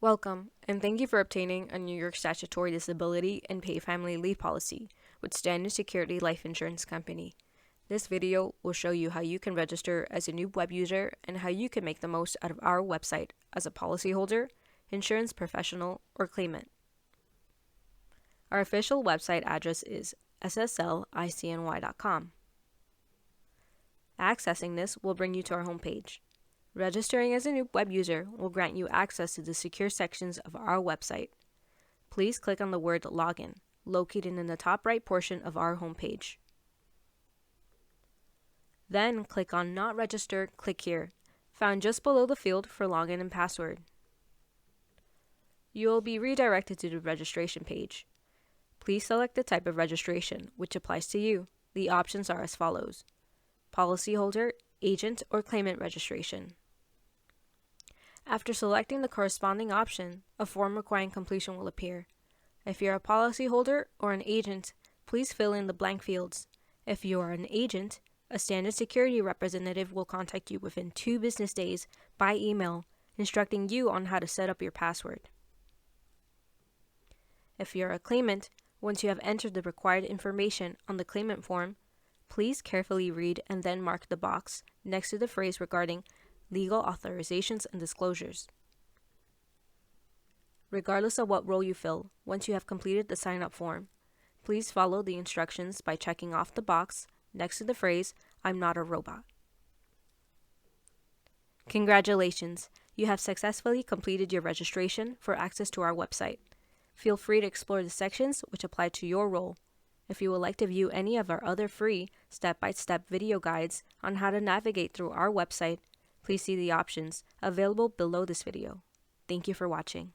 Welcome, and thank you for obtaining a New York statutory disability and paid family leave policy with Standard Security Life Insurance Company. This video will show you how you can register as a new web user and how you can make the most out of our website as a policyholder, insurance professional, or claimant. Our official website address is sslicny.com. Accessing this will bring you to our homepage. Registering as a new web user will grant you access to the secure sections of our website. Please click on the word Login, located in the top right portion of our homepage. Then click on Not Registered, click here, found just below the field for login and password. You will be redirected to the registration page. Please select the type of registration which applies to you. The options are as follows: policyholder, agent, or claimant registration. After selecting the corresponding option, a form requiring completion will appear. If you're a policyholder or an agent, please fill in the blank fields. If you are an agent, a standard security representative will contact you within 2 business days by email, instructing you on how to set up your password. If you're a claimant, once you have entered the required information on the claimant form, please carefully read and then mark the box next to the phrase regarding legal authorizations and disclosures. Regardless of what role you fill, once you have completed the sign-up form, please follow the instructions by checking off the box next to the phrase, "I'm not a robot." Congratulations! You have successfully completed your registration for access to our website. Feel free to explore the sections which apply to your role. If you would like to view any of our other free step-by-step video guides on how to navigate through our website, please see the options available below this video. Thank you for watching.